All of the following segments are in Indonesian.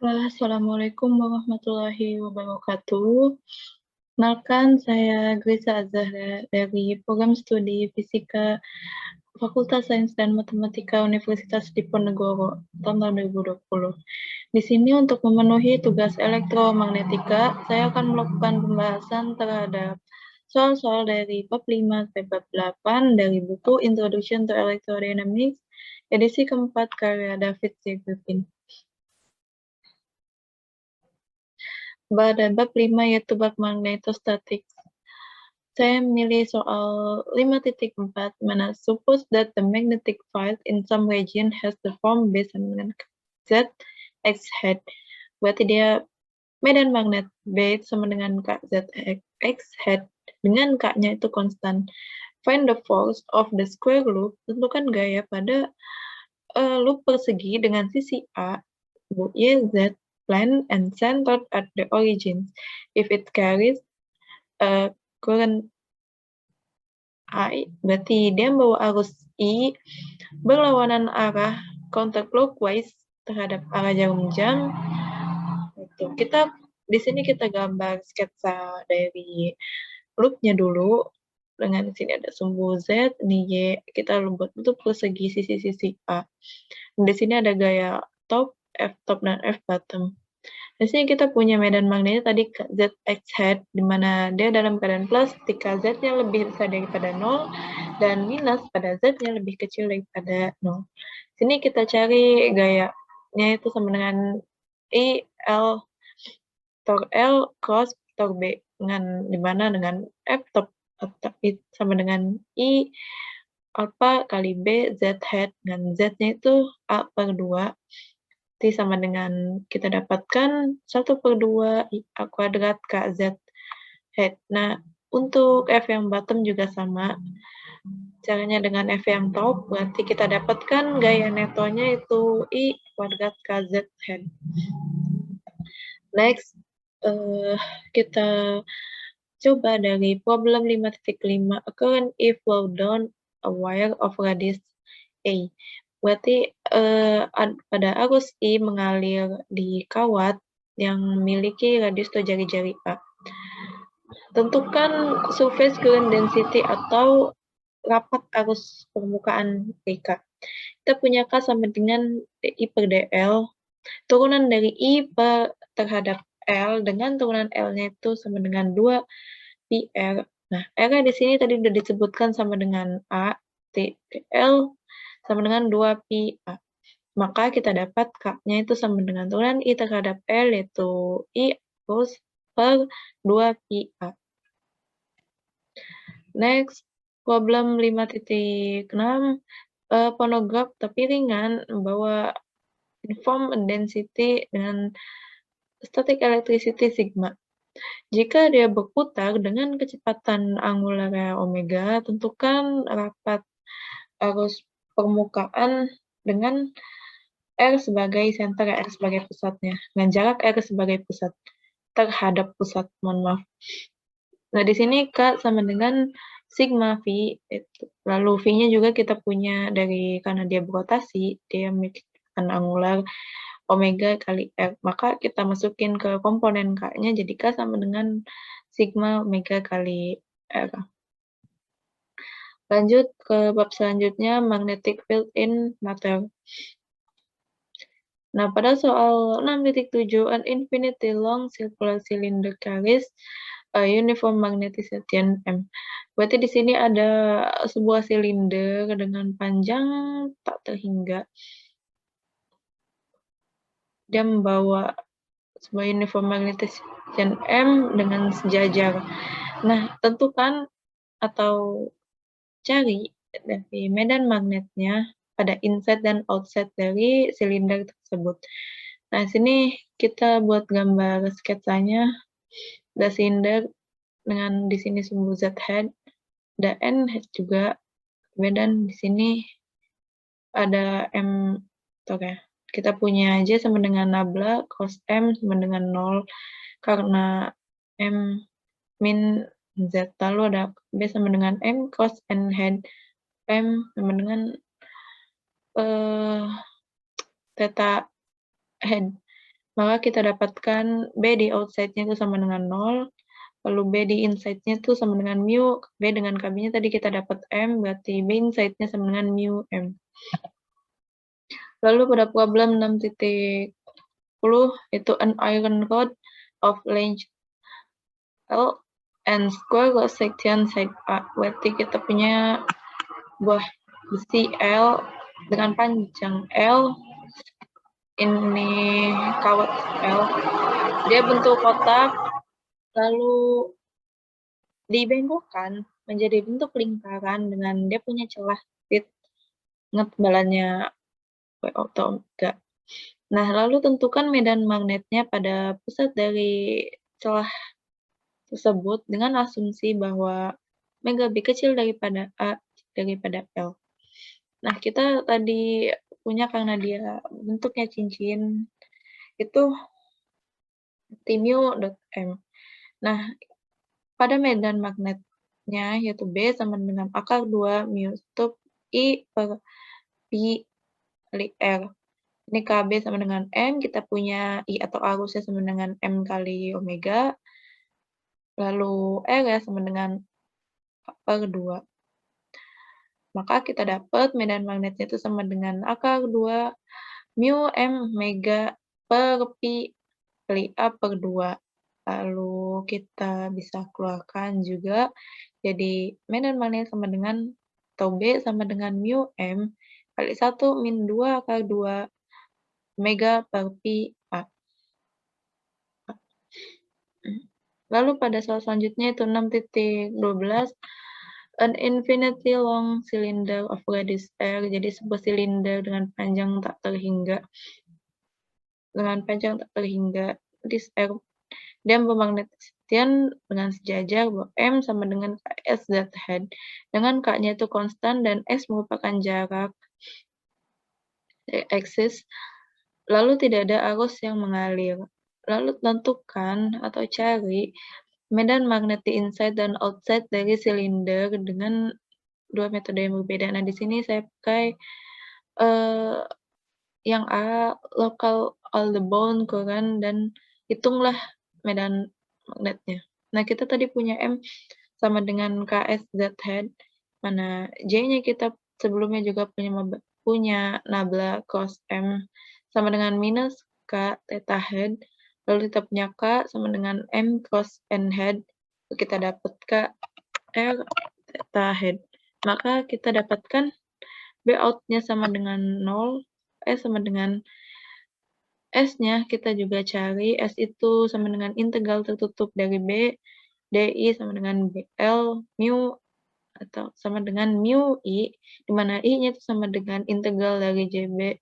Assalamualaikum warahmatullahi wabarakatuh. Kenalkan, saya Grisa Azahra dari Program Studi Fisika Fakultas Sains dan Matematika Universitas Diponegoro tahun 2020. Di sini untuk memenuhi tugas elektromagnetika, saya akan melakukan pembahasan terhadap soal-soal dari bab 5 sampai bab 8 dari buku Introduction to Electrodynamics, edisi keempat karya David C. Griffin. Pada bab 5 yaitu bab magnetostatik. Saya milih soal 5.4, mana suppose that the magnetic field in some region has the form B sama dengan Z X hat. Berarti dia medan magnet B sama dengan K Z X hat, dengan K-nya itu konstan. Find the force of the square loop, tentukan gaya pada loop persegi dengan sisi A, Y, Z, plane and centered at the origins. If it carries current I, berarti dia membawa arus I berlawanan arah counterclockwise terhadap arah jarum jam. Itu di sini kita gambar sketsa dari loopnya dulu. Dengan di sini ada sumbu Z, ini Y, kita buat bentuk persegi sisi-sisi A. Di sini ada gaya top, F top dan F bottom. Di sini kita punya medan magnetnya tadi ZX hat, di mana dia dalam keadaan plus ketika Z-nya lebih besar daripada 0 dan minus pada Z-nya lebih kecil daripada 0. Sini kita cari gayanya itu sama dengan I L tor L cross tor B, dengan dimana dengan F top sama dengan I alpha kali B Z hat, dengan Z-nya itu A per 2. Sama dengan kita dapatkan 1/2 A kuadrat KZ hat. Nah, untuk F yang bottom juga sama. Caranya dengan F yang top, berarti kita dapatkan gaya netonya itu I kuadrat KZ hat. Next, kita coba dari problem 5.5, a current E flow down a wire of radius A. Berarti pada arus I mengalir di kawat yang memiliki radius atau jari-jari A. Tentukan surface current density atau rapat arus permukaan K. Kita punya K sama dengan I per dl. Turunan dari I terhadap L dengan turunan L-nya itu sama dengan 2 pi R. Nah, R di sini tadi sudah disebutkan sama dengan A, L sama dengan 2 pi A. Maka kita dapat K-nya itu sama dengan turunan I terhadap L, yaitu I terus per 2 pi A. Next, problem 5.6, phonograph tapi ringan membawa inform density dengan static electricity sigma. Jika dia berputar dengan kecepatan angular omega, tentukan rapat arus permukaan dengan R sebagai center, R sebagai pusatnya, dengan jarak R sebagai pusat terhadap pusat, mohon maaf. Nah, di sini K sama dengan sigma V, lalu V-nya juga kita punya karena dia berotasi, dia memiliki angular omega kali R, maka kita masukin ke komponen K-nya, jadi K sama dengan sigma omega kali R. Lanjut ke bab selanjutnya, magnetic field in matter. Nah, pada soal 6.7, an infinitely long circular cylinder carries a uniform magnetization M. Berarti di sini ada sebuah silinder dengan panjang tak terhingga. Dia membawa sebuah uniform magnetization M dengan sejajar. Nah, tentukan atau cari dari medan magnetnya pada inside dan outside dari silinder tersebut. Nah, sini kita buat gambar sketsanya. Ada silinder dengan di sini sumbu Z head, ada N head juga. Dan di sini ada M ya. Kita punya J sama dengan nabla, cos M sama dengan 0 karena M min Z. Lalu ada B sama dengan M cos N head, M sama dengan theta head. maka kita dapatkan B di outside-nya itu sama dengan 0, lalu B di inside-nya itu sama dengan mu, B dengan KB-nya tadi kita dapat M, berarti B inside-nya sama dengan mu M. Lalu pada problem 6.10 itu an iron rod of length L and square cross section side A. Berarti kita punya buah besi L dengan panjang L, ini kawat L, dia bentuk kotak, lalu dibengkokkan menjadi bentuk lingkaran dengan dia punya celah sempit, ketebalannya WO atau enggak. Nah, lalu tentukan medan magnetnya pada pusat dari celah tersebut dengan asumsi bahwa mega lebih kecil daripada A daripada L. Nah, kita tadi punya karena dia bentuknya cincin, itu mu.m. Nah, pada medan magnetnya yaitu B sama dengan akar 2 mu sub I per pi kali R. Ini KB sama dengan M, kita punya I atau arusnya sama dengan M kali omega, lalu R ya sama dengan per 2. Maka kita dapat medan magnetnya itu sama dengan akar 2 mu M omega per pi kali A per 2. Lalu kita bisa keluarkan juga, jadi medan magnet sama dengan, atau B sama dengan mu M kali 1 min 2 akar 2 omega per pi A. Lalu pada soal selanjutnya itu 6.12, an infinitely long cylinder of radius R, jadi sebuah silinder dengan panjang tak terhingga, dis R, dan pemagnetisian dengan sejajar bahwa M sama dengan Ks z head, dengan K-nya itu konstan dan S merupakan jarak aksis, lalu tidak ada arus yang mengalir. Lalu tentukan atau cari medan magnet di inside dan outside dari silinder dengan dua metode yang berbeda. Nah, di sini saya pakai yang A, local Aldebone current, dan hitunglah medan magnetnya. Nah, kita tadi punya M sama dengan Ks Z head, mana J-nya kita sebelumnya juga punya nabla cos M sama dengan minus K theta head, lalu kita punya K sama dengan M cos N head, kita dapat K R theta head. Maka kita dapatkan B out-nya sama dengan 0, S sama dengan S-nya kita juga cari, S itu sama dengan integral tertutup dari B, DI sama dengan BL, mu atau sama dengan mu I, di mana I-nya itu sama dengan integral dari JB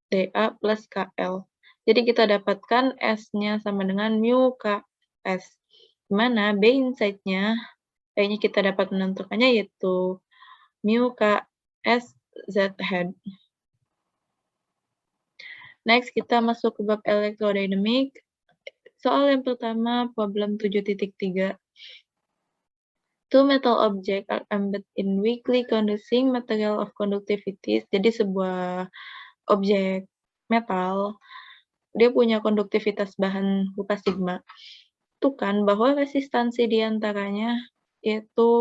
DA plus KL. Jadi kita dapatkan S-nya sama dengan mu KS, di mana B inside-nya, kayaknya kita dapat menentukannya yaitu mu KS Z head. Next, kita masuk ke bab elektrodinamik. Soal yang pertama, problem 7.3. Two metal objects are embedded in weakly conducing material of conductivity. Jadi sebuah objek metal, dia punya konduktivitas bahan berupa sigma. Tentukan bahwa resistansi diantaranya yaitu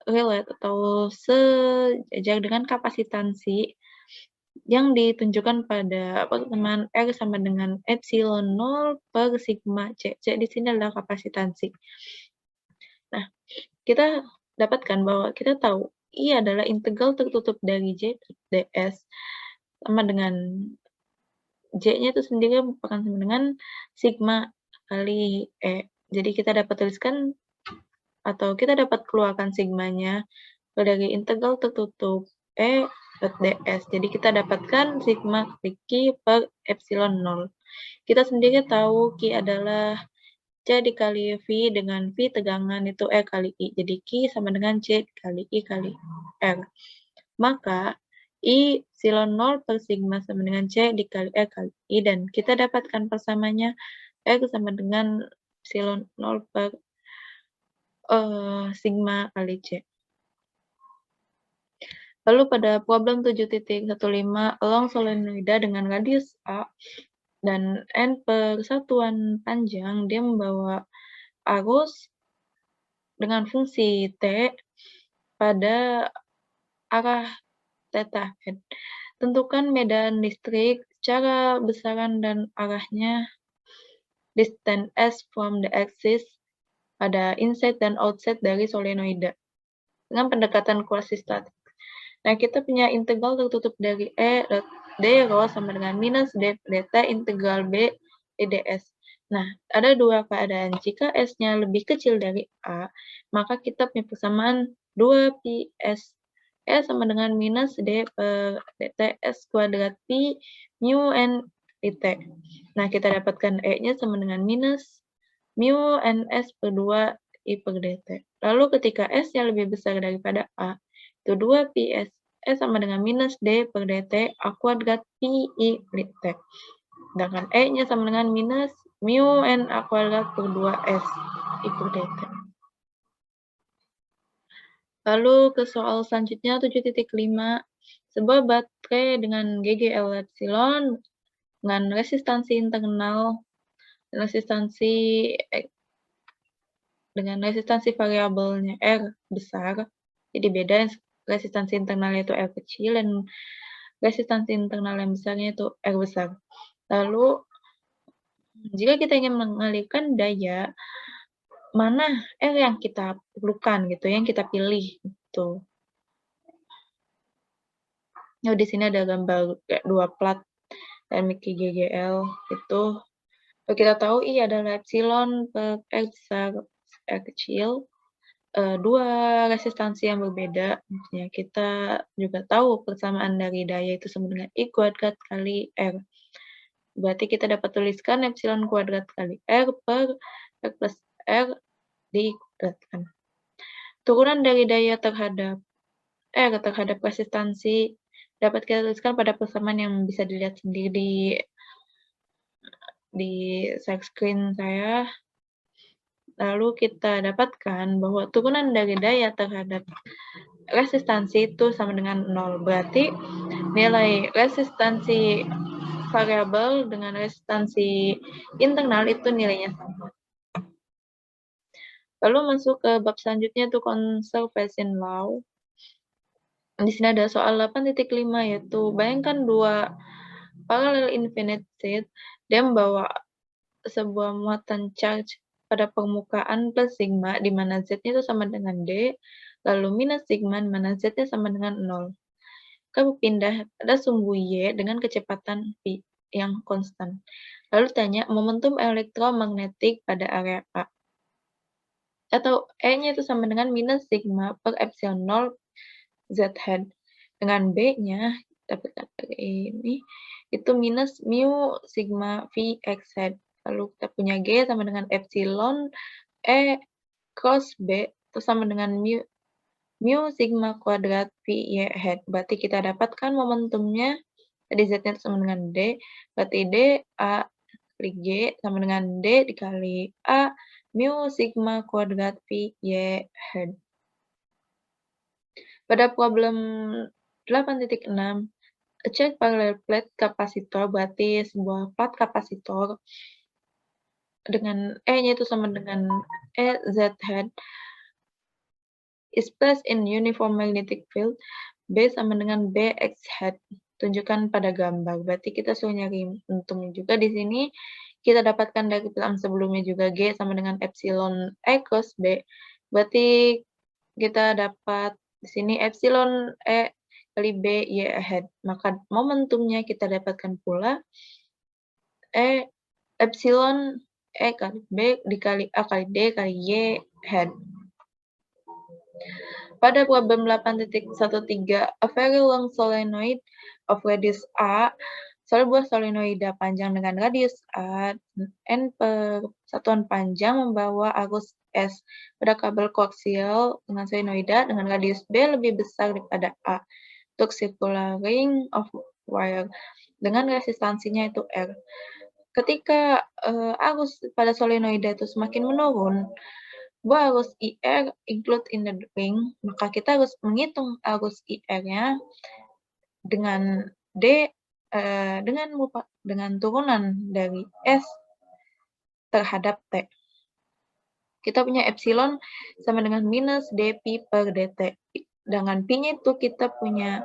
relate atau sejajar dengan kapasitansi yang ditunjukkan pada pertemuan R sama dengan epsilon 0 per sigma C. C di sini adalah kapasitansi. Nah, kita dapatkan bahwa kita tahu I adalah integral tertutup dari J ds sama dengan J-nya itu sendiri merupakan sama dengan sigma kali E. Jadi kita dapat tuliskan atau kita dapat keluarkan sigmanya dari integral tertutup E ds. Jadi kita dapatkan sigma kali Q per epsilon 0. Kita sendiri tahu Q adalah C dikali V dengan V tegangan itu R kali I. Jadi Q sama dengan C dikali I kali R. Maka I epsilon 0 per sigma sama dengan C dikali R kali I. Dan kita dapatkan persamanya R sama dengan epsilon 0 per sigma kali C. Lalu pada problem 7.15, along solenoida dengan radius A, dan N per satuan panjang dia membawa arus dengan fungsi T pada arah theta N. Tentukan medan listrik secara besaran dan arahnya distance S from the axis pada inside dan outside dari solenoida dengan pendekatan kuasi-statik. Nah, kita punya integral tertutup dari d rho sama dengan minus d dt integral b ds. Nah, ada dua keadaan. Jika S-nya lebih kecil dari A, maka kita punya persamaan 2pi S. S sama dengan minus d per dt S kuadrat pi mu n dt. Nah, kita dapatkan E-nya sama dengan minus mu n S per 2 I per dt. Lalu ketika S-nya lebih besar daripada A, itu 2pi S. S sama dengan minus D per dt A kuadrat pi I dt. Sedangkan E-nya sama dengan minus mu n A kuadrat per 2S I per dt. Lalu ke soal selanjutnya 7.5. Sebuah baterai dengan GGL epsilon dengan resistansi internal dengan resistansi variabelnya R besar. Jadi beda, resistansi internalnya itu R kecil dan resistansi internal yang besarnya itu R besar. Lalu jika kita ingin mengalihkan daya, mana R yang kita perlukan gitu, yang kita pilih gitu. Nah, di sini ada gambar kayak dua plat dan Mickey GGL itu. Kita tahu I adalah epsilon per R besar R kecil. Dua resistansi yang berbeda. Maksudnya kita juga tahu persamaan dari daya itu sama dengan I kuadrat kali R. Berarti kita dapat tuliskan epsilon kuadrat kali R per R plus R dikuadratkan. Turunan dari daya terhadap R terhadap resistansi dapat kita tuliskan pada persamaan yang bisa dilihat sendiri di share screen saya. Lalu kita dapatkan bahwa turunan dari daya terhadap resistansi itu sama dengan 0. Berarti nilai resistansi variabel dengan resistansi internal itu nilainya sama. Lalu masuk ke bab selanjutnya itu conservation law. Di sini ada soal 8.5 yaitu bayangkan dua parallel infinite sheet dia membawa sebuah muatan charge pada permukaan plus sigma di mana Z-nya itu sama dengan D, lalu minus sigma di mana Z-nya sama dengan 0. Kita pindah pada sumbu Y dengan kecepatan V yang konstan. Lalu tanya momentum elektromagnetik pada area A. Atau E-nya itu sama dengan minus sigma per epsilon 0 Z head. Dengan B-nya, dapat ini, itu minus mu sigma V X head. Lalu kita punya G sama dengan epsilon E cross B, itu sama dengan mu sigma kuadrat V Y head. Berarti kita dapatkan momentumnya, tadi Z-nya sama dengan D, berarti D A kali G sama dengan D dikali A mu sigma kuadrat V Y head. Pada problem 8.6, a charge parallel plate kapasitor berarti sebuah plat kapasitor dengan E-nya itu sama dengan E Z head is placed in uniform magnetic field, B sama dengan B X head. Tunjukkan pada gambar. Berarti kita suruh nyari momentumnya juga di sini. Kita dapatkan dari problem sebelumnya juga G sama dengan epsilon E cross B. Berarti kita dapat di sini epsilon E kali B Y head. Maka momentumnya kita dapatkan pula epsilon E kali B dikali A kali D kali Y head. Pada problem 8.13, a very long solenoid of radius A, sebuah solenoida panjang dengan radius A, N per satuan panjang membawa arus S pada kabel koaksial dengan solenoida dengan radius B lebih besar daripada A untuk circular ring of wire dengan resistansinya itu R. Ketika arus pada solenoida itu semakin menurun, bahwa arus IR include in the ring, maka kita harus menghitung arus IR-nya dengan D dengan turunan dari S terhadap T. Kita punya epsilon sama dengan minus dpi per dt. Dengan pi-nya itu kita punya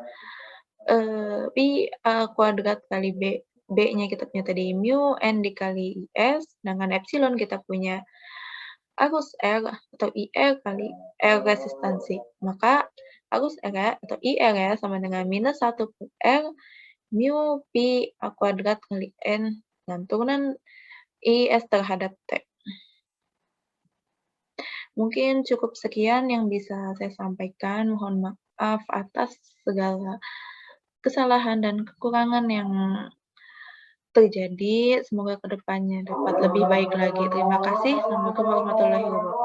pi kuadrat kali B. B-nya kita punya tadi mu, N dikali IS, dengan epsilon kita punya arus R atau IR kali R resistansi. Maka arus R atau IR ya sama dengan minus 1 per R mu pi kuadrat kali N dan turunan IS terhadap T. Mungkin cukup sekian yang bisa saya sampaikan. Mohon maaf atas segala kesalahan dan kekurangan yang terjadi. Semoga kedepannya dapat lebih baik lagi. Terima kasih. Assalamualaikum warahmatullahi wabarakatuh.